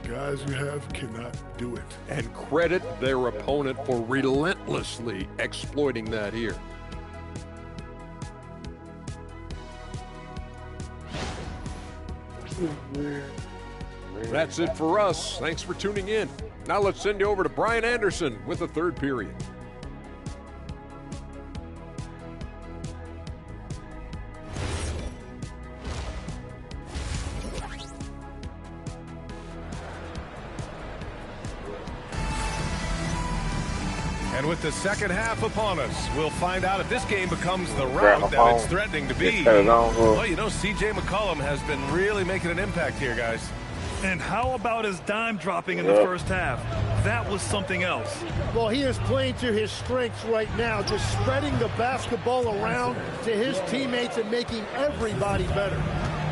[SPEAKER 9] The guys you have cannot do it.
[SPEAKER 7] And credit their opponent for relentlessly exploiting that here. That's it for us. Thanks for tuning in. Now let's send you over to Brian Anderson with the third period.
[SPEAKER 2] And with the second half upon us, we'll find out if this game becomes the rout that it's threatening to be. Well, you know, C.J. McCollum has been really making an impact here, guys.
[SPEAKER 3] And how about his dime dropping in the first half? That was something else.
[SPEAKER 4] Well, he is playing to his strengths right now, just spreading the basketball around to his teammates and making everybody better.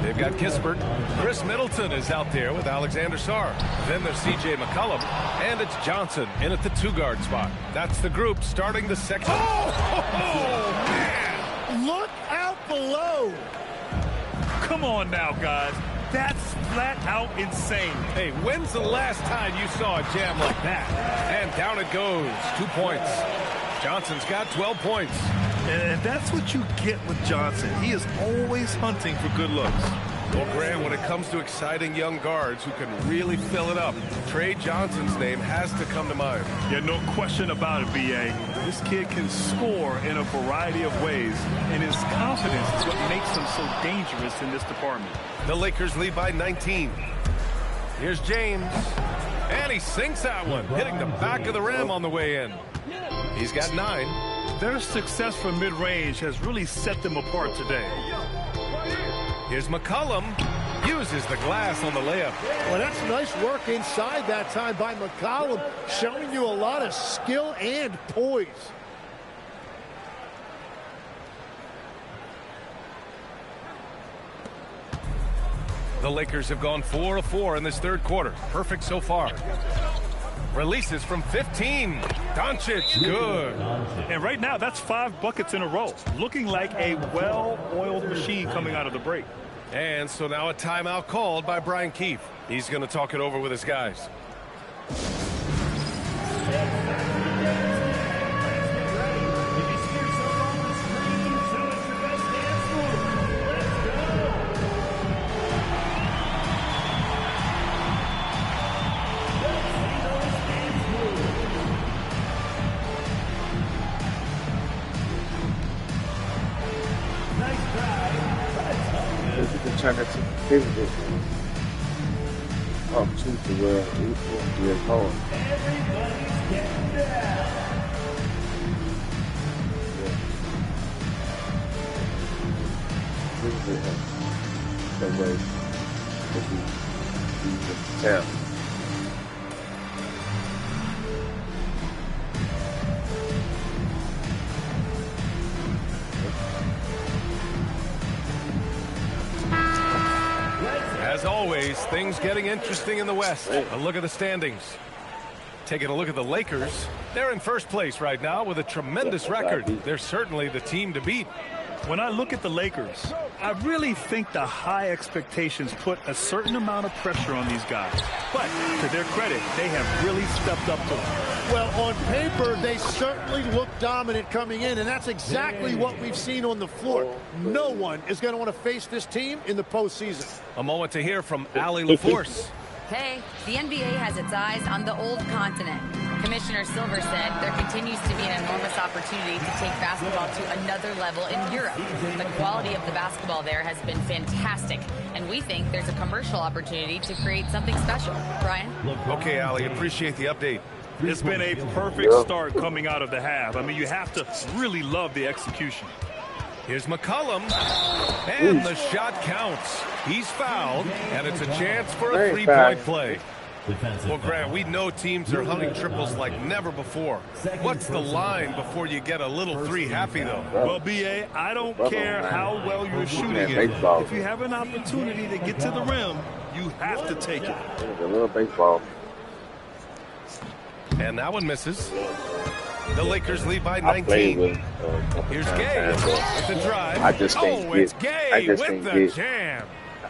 [SPEAKER 2] They've got Kispert. Chris Middleton is out there with Alexander Sarr. Then there's C.J. McCollum. And it's Johnson in at the two-guard spot. That's the group starting the second.
[SPEAKER 4] Oh, man! Look out below!
[SPEAKER 3] Come on now, guys. That's flat out insane.
[SPEAKER 2] Hey, when's the last time you saw a jam like that? And down it goes. 2 points. Johnson's got 12 points.
[SPEAKER 3] And that's what you get with Johnson. He is always hunting for good looks.
[SPEAKER 2] Well, Grant, when it comes to exciting young guards who can really fill it up, Trey Johnson's name has to come to mind.
[SPEAKER 3] Yeah, no question about it, B.A. This kid can score in a variety of ways, and his confidence is what makes him so dangerous in this department.
[SPEAKER 2] The Lakers lead by 19. Here's James. And he sinks that one, hitting the back of the rim on the way in. He's got 9.
[SPEAKER 3] Their success from mid-range has really set them apart today.
[SPEAKER 2] Here's McCollum. Uses the glass on the layup.
[SPEAKER 4] Well, that's nice work inside that time by McCollum, showing you a lot of skill and poise.
[SPEAKER 2] The Lakers have gone 4 of 4 in this third quarter. Perfect so far. Releases from 15. Doncic, good.
[SPEAKER 3] And right now, that's 5 buckets in a row. Looking like a well-oiled machine coming out of the break.
[SPEAKER 2] And so now a timeout called by Brian Keefe. He's going to talk it over with his guys.
[SPEAKER 1] Turn that to physical up to where it won't be as hard.
[SPEAKER 10] Everybody's getting down.
[SPEAKER 1] That way we can tell.
[SPEAKER 2] As always, things getting interesting in the West. A look at the standings. Taking a look at the Lakers. They're in first place right now with a tremendous record. They're certainly the team to beat.
[SPEAKER 3] When I look at the Lakers, I really think the high expectations put a certain amount of pressure on these guys. But to their credit, they have really stepped up to it.
[SPEAKER 4] Well, on paper, they certainly look dominant coming in, and that's exactly what we've seen on the floor. No one is going to want to face this team in the postseason.
[SPEAKER 2] A moment to hear from Allie LaForce.
[SPEAKER 6] Hey, the NBA has its eyes on the old continent. Commissioner Silver said there continues to be an enormous opportunity to take basketball to another level in Europe. The quality of the basketball there has been fantastic, and we think there's a commercial opportunity to create something special. Brian?
[SPEAKER 2] Okay, Ali, appreciate the update.
[SPEAKER 3] It's been a perfect start coming out of the half. I mean, you have to really love the execution.
[SPEAKER 2] Here's McCollum, and the shot counts. He's fouled, and it's a chance for a three-point play. Well, Grant, we know teams are hunting triples like never before. What's the line before you get a little three happy, though?
[SPEAKER 3] Well, B.A., I don't care how well you're shooting it. If you have an opportunity to get to the rim, you have to take it.
[SPEAKER 1] A little baseball.
[SPEAKER 2] And that one misses. The Lakers lead by 19. Here's Gay with the drive.
[SPEAKER 1] I just can't get.
[SPEAKER 2] It's Gay with the jam.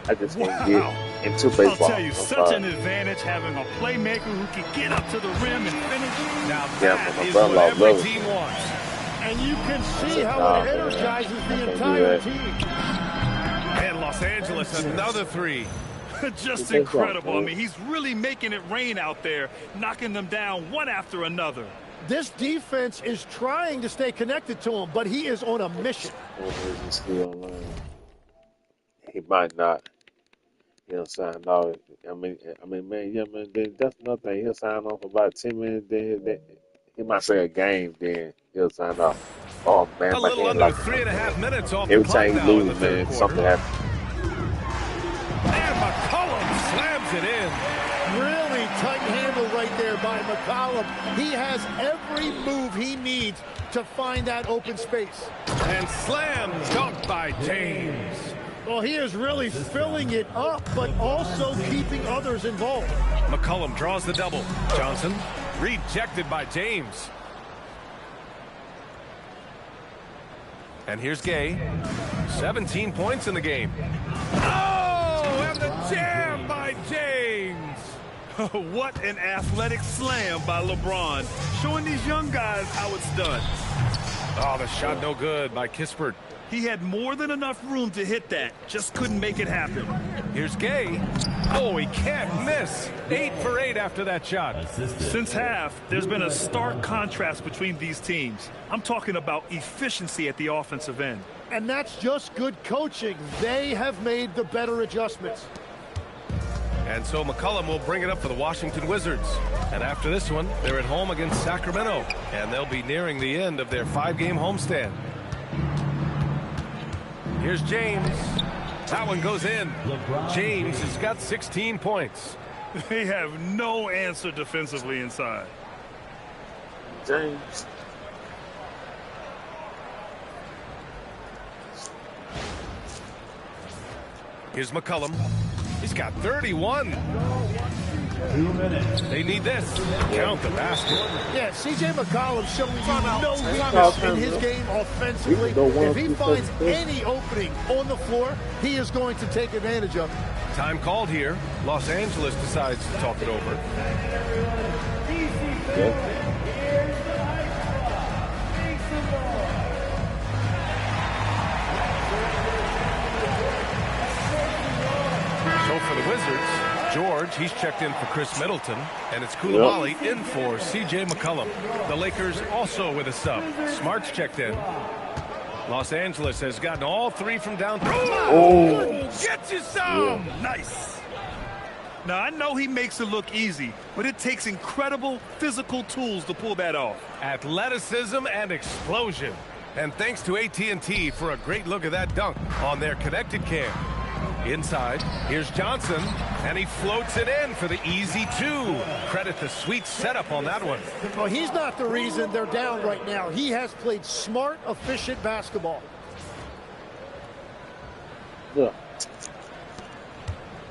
[SPEAKER 1] I just can't get into baseball.
[SPEAKER 3] I'll tell you, such an advantage having a playmaker who can get up to the rim and finish.
[SPEAKER 2] Now that is what every team wants.
[SPEAKER 4] And you can see how it energizes the entire team.
[SPEAKER 2] And Los Angeles, another three.
[SPEAKER 3] Just incredible. I mean, he's really making it rain out there, knocking them down one after another.
[SPEAKER 4] This defense is trying to stay connected to him, but he is on a mission.
[SPEAKER 1] He might not. He'll sign off. I mean, man, yeah, man. That's another thing. He'll sign off for about 10 minutes. Then he might say a game. Then he'll sign off. Oh man,
[SPEAKER 2] a little under 3.5 minutes off
[SPEAKER 1] every
[SPEAKER 2] the clock
[SPEAKER 1] time
[SPEAKER 2] now
[SPEAKER 1] you
[SPEAKER 2] in the
[SPEAKER 1] lose,
[SPEAKER 2] third
[SPEAKER 1] man,
[SPEAKER 2] quarter.
[SPEAKER 1] something happens.
[SPEAKER 2] And McCollum slams it in.
[SPEAKER 4] Really tight handle right there by McCollum. He has every move he needs to find that open space.
[SPEAKER 2] And slam dunk by James.
[SPEAKER 4] Well, he is really filling it up, but also keeping others involved.
[SPEAKER 2] McCollum draws the double. Johnson rejected by James. And here's Gay. 17 points in the game. Oh, and the jam by James.
[SPEAKER 3] What an athletic slam by LeBron, showing these young guys how it's done.
[SPEAKER 2] Oh, the shot no good by Kispert.
[SPEAKER 3] He had more than enough room to hit that, just couldn't make it happen.
[SPEAKER 2] Here's Gay. Oh, he can't miss. 8 for 8 after that shot.
[SPEAKER 3] Since half, there's been a stark contrast between these teams. I'm talking about efficiency at the offensive end.
[SPEAKER 4] And that's just good coaching. They have made the better adjustments.
[SPEAKER 2] And so McCollum will bring it up for the Washington Wizards. And after this one, they're at home against Sacramento. And they'll be nearing the end of their 5-game homestand. Here's James. That one goes in. James has got 16 points.
[SPEAKER 3] They have no answer defensively inside.
[SPEAKER 1] James.
[SPEAKER 2] Here's McCollum. He's got 31.
[SPEAKER 10] 2 minutes.
[SPEAKER 2] They need this. Count the basket.
[SPEAKER 4] Yeah, C.J. McCollum showing you no weakness in his game offensively. If he finds any opening on the floor, he is going to take advantage of it.
[SPEAKER 2] Time called here. Los Angeles decides to talk it over. So for the Wizards, George, he's checked in for Chris Middleton, and it's Coulibaly in for C.J. McCollum. The Lakers also with a sub. Smart's checked in. Los Angeles has gotten all 3 from downtown.
[SPEAKER 3] Oh, get you some! Nice. Now, I know he makes it look easy, but it takes incredible physical tools to pull that off.
[SPEAKER 2] Athleticism and explosion. And thanks to AT&T for a great look at that dunk on their connected cam. Inside, here's Johnson, and he floats it in for the easy 2. Credit the sweet setup on that one.
[SPEAKER 4] Well, he's not the reason they're down right now. He has played smart, efficient basketball.
[SPEAKER 1] Yeah.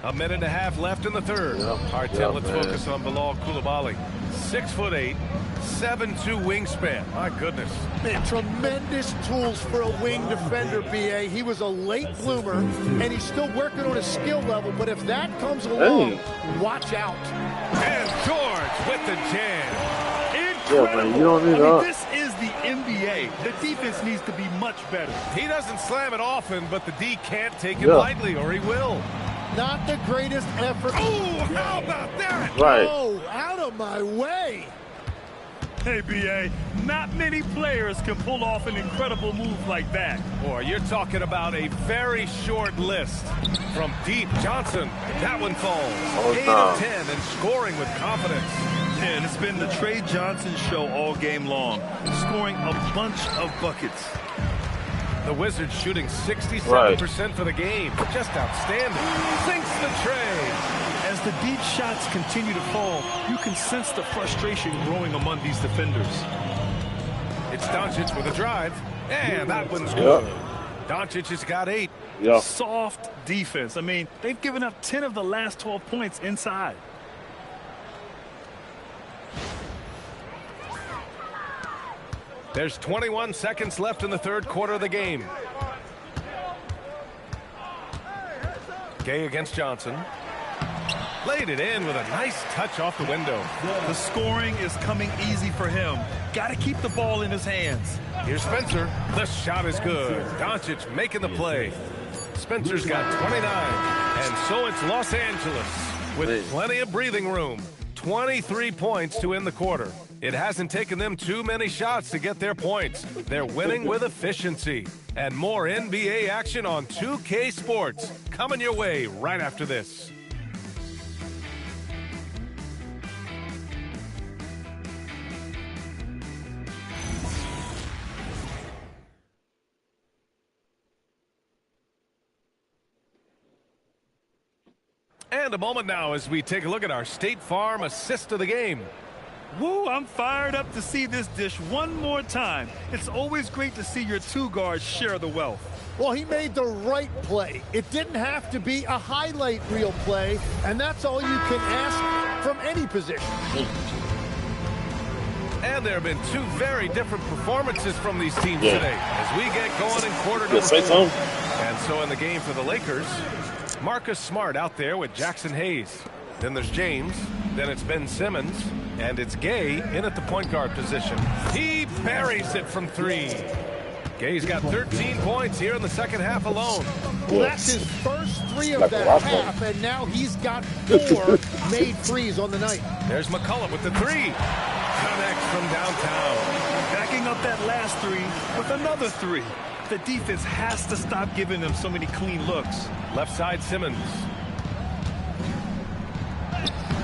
[SPEAKER 2] A minute and a half left in the third. All right, Tim, let's focus on Bilal Coulibaly. 6'8", 7'2" wingspan. My goodness.
[SPEAKER 4] Man, tremendous tools for a wing defender, B.A. He was a late bloomer, and he's still working on his skill level, but if that comes along, watch out.
[SPEAKER 2] And George with the jam.
[SPEAKER 3] Incredible.
[SPEAKER 1] Yeah, man, you don't need
[SPEAKER 3] this is the NBA. The defense needs to be much better.
[SPEAKER 2] He doesn't slam it often, but the D can't take it lightly, or he will.
[SPEAKER 4] Not the greatest effort.
[SPEAKER 2] Oh, how about that?
[SPEAKER 1] Right.
[SPEAKER 4] Oh, out of my way.
[SPEAKER 3] Hey, B.A., not many players can pull off an incredible move like that.
[SPEAKER 2] Boy, you're talking about a very short list. From deep, Johnson. That one falls. 8 of 10 and scoring with confidence.
[SPEAKER 3] And it's been the Trey Johnson show all game long, scoring a bunch of buckets.
[SPEAKER 2] The Wizards shooting 67% for the game. Just outstanding. Sinks the tray.
[SPEAKER 3] As the deep shots continue to fall, you can sense the frustration growing among these defenders.
[SPEAKER 2] It's Doncic with a drive, and that one's good. Doncic has got 8.
[SPEAKER 3] Soft defense. I mean, they've given up 10 of the last 12 points inside.
[SPEAKER 2] There's 21 seconds left in the third quarter of the game. Gay against Johnson. Laid it in with a nice touch off the window.
[SPEAKER 3] The scoring is coming easy for him. Got to keep the ball in his hands.
[SPEAKER 2] Here's Spencer. The shot is good. Doncic making the play. Spencer's got 29. And so it's Los Angeles with plenty of breathing room. 23 points to end the quarter. It hasn't taken them too many shots to get their points. They're winning with efficiency. And more NBA action on 2K Sports coming your way right after this. And a moment now as we take a look at our State Farm assist of the game.
[SPEAKER 3] Woo, I'm fired up to see this dish one more time. It's always great to see your two guards share the wealth.
[SPEAKER 4] Well, he made the right play. It didn't have to be a highlight reel play, and that's all you can ask from any position.
[SPEAKER 2] And there have been two very different performances from these teams today as we get going in quarter number 4. And so in the game for the Lakers, Marcus Smart out there with Jackson Hayes. Then there's James. Then it's Ben Simmons. And it's Gay in at the point guard position. He buries it from 3. Gay's got 13 points here in the second half alone.
[SPEAKER 4] Well, that's his first 3 of that half, and now he's got 4 made threes on the night.
[SPEAKER 2] There's McCullough with the 3. Connects from downtown.
[SPEAKER 3] Backing up that last 3 with another 3. The defense has to stop giving them so many clean looks.
[SPEAKER 2] Left side Simmons.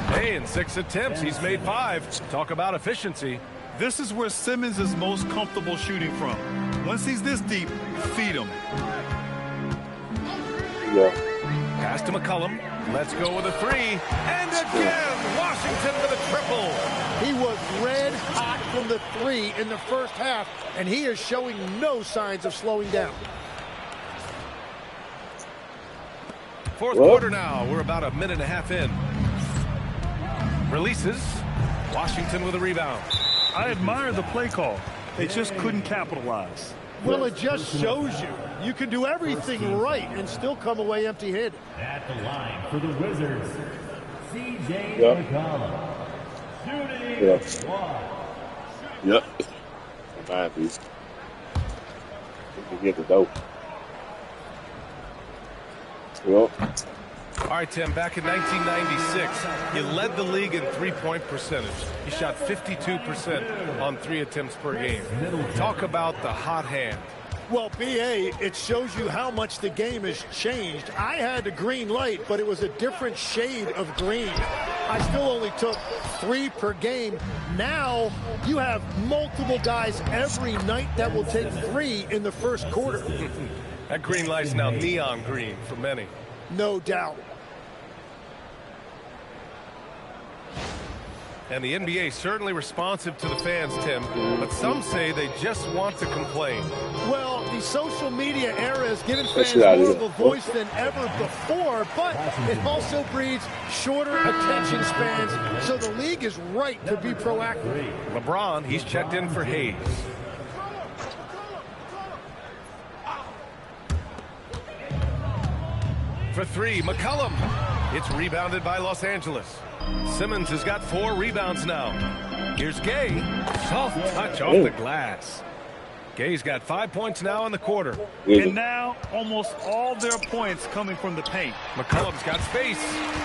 [SPEAKER 2] Hey, in 6 attempts, he's made 5. Talk about efficiency.
[SPEAKER 3] This is where Simmons is most comfortable shooting from. Once he's this deep, feed him.
[SPEAKER 2] Pass to McCollum. Let's go with a 3. And again, Washington with a triple.
[SPEAKER 4] He was red hot from the 3 in the first half, and he is showing no signs of slowing down.
[SPEAKER 2] Fourth quarter now. We're about a minute and a half in. Releases. Washington with a rebound.
[SPEAKER 3] I admire the play call. They just couldn't capitalize.
[SPEAKER 4] Well, it just shows you can do everything right and still come away empty-handed.
[SPEAKER 10] At the line for the Wizards, C.J. McCollum. Shooting 1.
[SPEAKER 1] Fine piece. You can get the dope.
[SPEAKER 2] All right, Tim, back in 1996, you led the league in three-point percentage. You shot 52% on 3 attempts per game. Talk about the hot hand.
[SPEAKER 4] Well, B.A., it shows you how much the game has changed. I had a green light, but it was a different shade of green. I still only took 3 per game. Now you have multiple guys every night that will take 3 in the first quarter.
[SPEAKER 2] That green light's now neon green for many.
[SPEAKER 4] No doubt.
[SPEAKER 2] And the NBA certainly responsive to the fans, Tim, but some say they just want to complain.
[SPEAKER 4] Well, the social media era has given fans more of a voice than ever before, but it also breeds shorter attention spans, so the league is right to be proactive.
[SPEAKER 2] LeBron, he's checked in for Hayes. For 3, McCollum. It's rebounded by Los Angeles. Simmons has got 4 rebounds now. Here's Gay. Soft touch off the glass. Gay's got 5 points now in the quarter.
[SPEAKER 3] And now almost all their points coming from the paint.
[SPEAKER 2] McCollum's got space.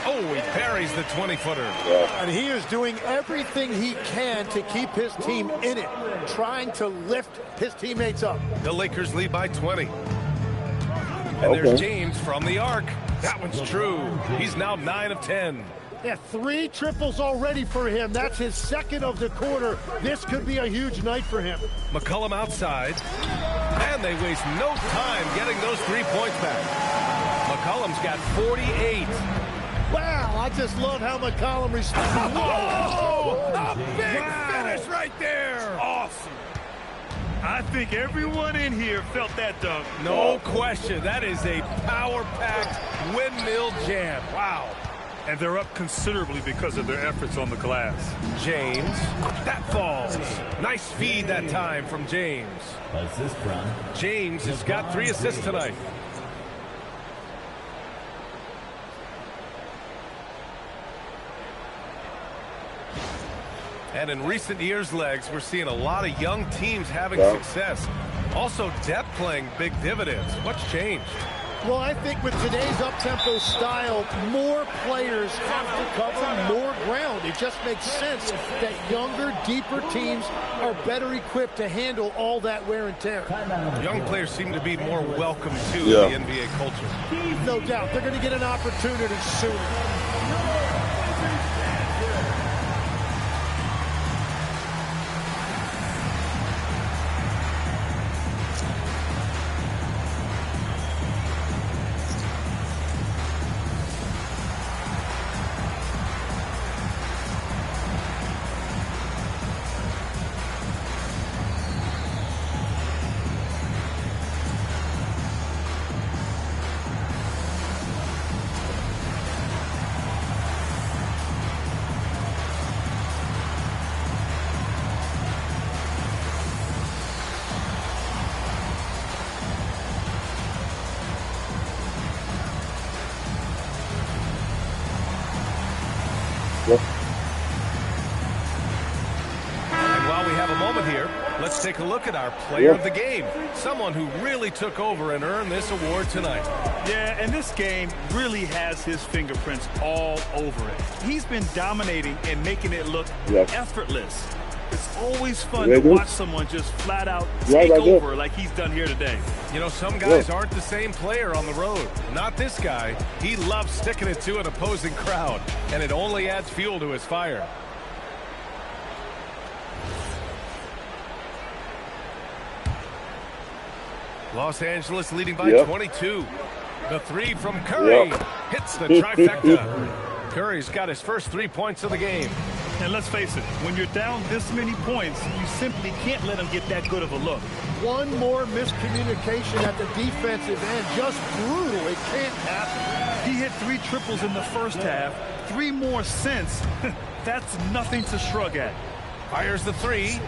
[SPEAKER 2] Oh, he parries the 20-footer.
[SPEAKER 4] And he is doing everything he can to keep his team in it, trying to lift his teammates up.
[SPEAKER 2] The Lakers lead by 20. And there's James from the arc. That one's true. He's now 9 of 10.
[SPEAKER 4] Yeah, 3 triples already for him. That's his second of the quarter. This could be a huge night for him.
[SPEAKER 2] McCollum outside. And they waste no time getting those 3 points back. McCollum's got 48.
[SPEAKER 4] Wow, I just love how McCollum responds.
[SPEAKER 2] Whoa! A big finish right there.
[SPEAKER 3] Awesome. I think everyone in here felt that dunk.
[SPEAKER 2] No question. That is a power-packed windmill jam. Wow.
[SPEAKER 3] And they're up considerably because of their efforts on the glass.
[SPEAKER 2] James, that falls. Nice feed that time from James.
[SPEAKER 10] Assist from
[SPEAKER 2] James has got 3 assists tonight. And in recent years, Legs, we're seeing a lot of young teams having success. Also, depth playing big dividends. What's changed?
[SPEAKER 4] Well, I think with today's up-tempo style, more players have to cover more ground. It just makes sense that younger, deeper teams are better equipped to handle all that wear and tear.
[SPEAKER 2] Young players seem to be more welcome to the NBA culture.
[SPEAKER 4] No doubt. They're going to get an opportunity sooner.
[SPEAKER 2] Let's take a look at our player of the game. Someone who really took over and earned this award tonight.
[SPEAKER 3] Yeah, and this game really has his fingerprints all over it. He's been dominating and making it look effortless. It's always fun to watch someone just flat out take over like he's done here today.
[SPEAKER 2] You know, some guys aren't the same player on the road. Not this guy. He loves sticking it to an opposing crowd, and it only adds fuel to his fire. Los Angeles leading by 22. The 3 from Curry hits the trifecta. Curry's got his first 3 points of the game.
[SPEAKER 3] And let's face it, when you're down this many points, you simply can't let them get that good of a look.
[SPEAKER 4] One more miscommunication at the defensive end. Just brutal. It can't happen.
[SPEAKER 3] He hit 3 triples in the first half, 3 more since. That's nothing to shrug at.
[SPEAKER 2] Fires the 3.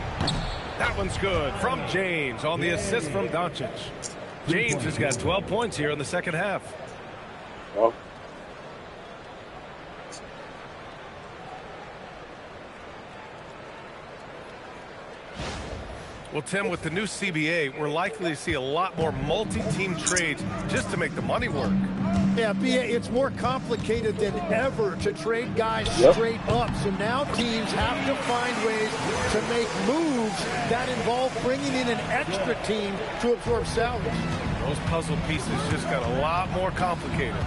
[SPEAKER 2] That one's good from James on the assist from Doncic. James has got 12 points here in the second half. Well, Tim, with the new CBA, we're likely to see a lot more multi-team trades just to make the money work.
[SPEAKER 4] Yeah, it's more complicated than ever to trade guys straight up. So now teams have to find ways to make moves that involve bringing in an extra team to absorb salary.
[SPEAKER 2] Those puzzle pieces just got a lot more complicated.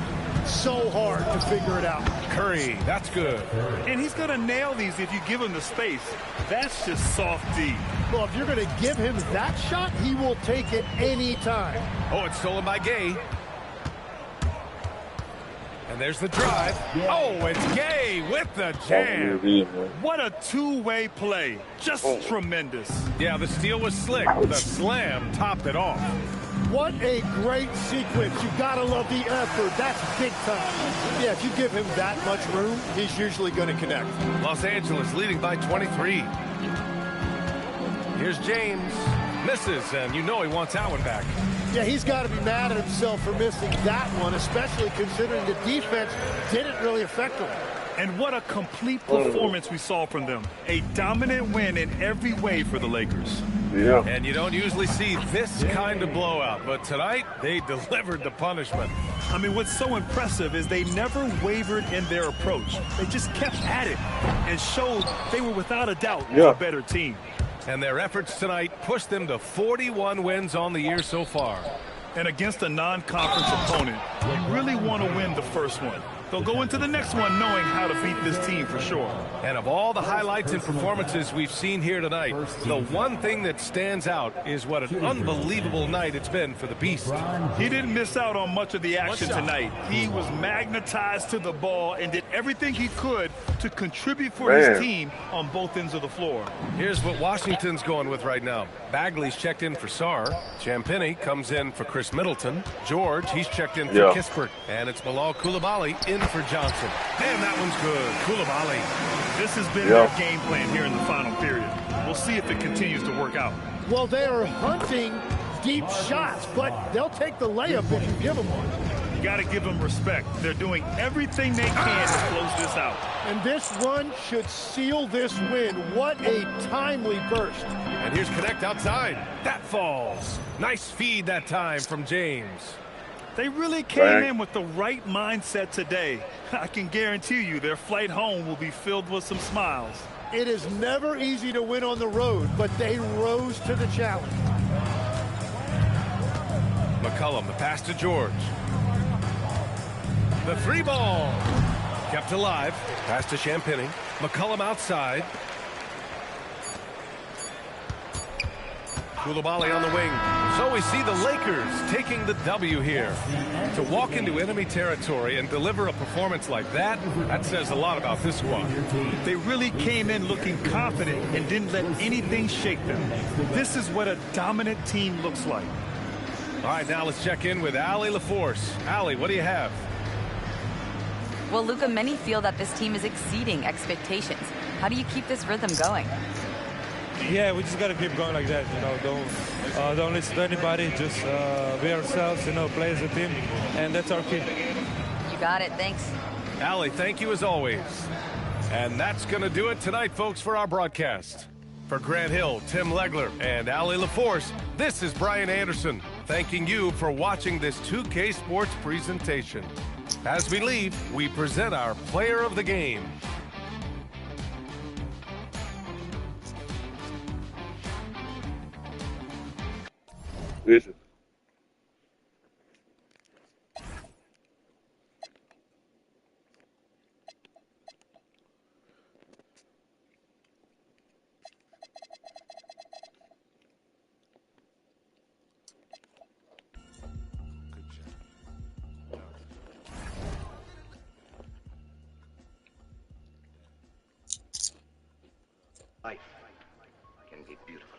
[SPEAKER 4] So hard to figure it out.
[SPEAKER 2] Curry, that's good.
[SPEAKER 3] And he's going to nail these if you give him the space. That's just soft D.
[SPEAKER 4] Well, if you're going to give him that shot, he will take it any time.
[SPEAKER 2] Oh, it's stolen by Gay. And there's the drive. Oh, it's Gay with the jam.
[SPEAKER 3] What a two-way play. Just tremendous.
[SPEAKER 2] Yeah, the steal was slick. The slam topped it off.
[SPEAKER 4] What a great sequence. You got to love the effort. That's big time. Yeah, if you give him that much room, he's usually going to connect.
[SPEAKER 2] Los Angeles leading by 23. Here's James. Misses, and you know he wants that one back.
[SPEAKER 4] Yeah, he's got to be mad at himself for missing that one, especially considering the defense didn't really affect him.
[SPEAKER 3] And what a complete performance we saw from them. A dominant win in every way for the Lakers.
[SPEAKER 1] Yeah.
[SPEAKER 2] And you don't usually see this kind of blowout, but tonight they delivered the punishment.
[SPEAKER 3] I mean, what's so impressive is they never wavered in their approach. They just kept at it and showed they were without a doubt a better team.
[SPEAKER 2] And their efforts tonight pushed them to 41 wins on the year so far.
[SPEAKER 3] And against a non-conference opponent, you really want to win the first one. They'll go into the next one knowing how to beat this team for sure.
[SPEAKER 2] And of all the highlights and performances we've seen here tonight, the one thing that stands out is what an unbelievable night it's been for the Beast.
[SPEAKER 3] He didn't miss out on much of the action tonight. He was magnetized to the ball and did everything he could to contribute for his team on both ends of the floor.
[SPEAKER 2] Here's what Washington's going with right now. Bagley's checked in for Sarr. Champagnie comes in for Chris Middleton. George, he's checked in for Kispert. And it's Bilal Coulibaly in for Johnson. And that one's good. Coulibaly.
[SPEAKER 3] This has been their game plan here in the final period. We'll see if it continues to work out.
[SPEAKER 4] Well, they are hunting deep shots, but they'll take the layup if you give them one.
[SPEAKER 3] You got to give them respect. They're doing everything they can to close this out.
[SPEAKER 4] And this run should seal this win. What a timely burst.
[SPEAKER 2] And here's Connect outside. That falls. Nice feed that time from James.
[SPEAKER 3] They really came in with the right mindset today. I can guarantee you their flight home will be filled with some smiles.
[SPEAKER 4] It is never easy to win on the road, but they rose to the challenge.
[SPEAKER 2] McCollum, the pass to George. The three ball. Kept alive. Pass to Champagnie. McCollum outside. Coulibaly on the wing. So we see the Lakers taking the W here. To walk into enemy territory and deliver a performance like that, that says a lot about this squad.
[SPEAKER 3] They really came in looking confident and didn't let anything shake them. This is what a dominant team looks like.
[SPEAKER 2] All right, now let's check in with Allie LaForce. Allie, what do you have?
[SPEAKER 6] Well, Luka, many feel that this team is exceeding expectations. How do you keep this rhythm going?
[SPEAKER 11] Yeah, we just got to keep going like that. You know, don't listen to anybody. Just be ourselves. You know, play as a team, and that's our key.
[SPEAKER 6] You got it. Thanks.
[SPEAKER 2] Allie, thank you as always. And that's going to do it tonight, folks, for our broadcast. For Grant Hill, Tim Legler, and Allie LaForce, this is Brian Anderson, thanking you for watching this 2K Sports presentation. As we leave, we present our player of the game.
[SPEAKER 1] Listen.
[SPEAKER 12] Life can be beautiful.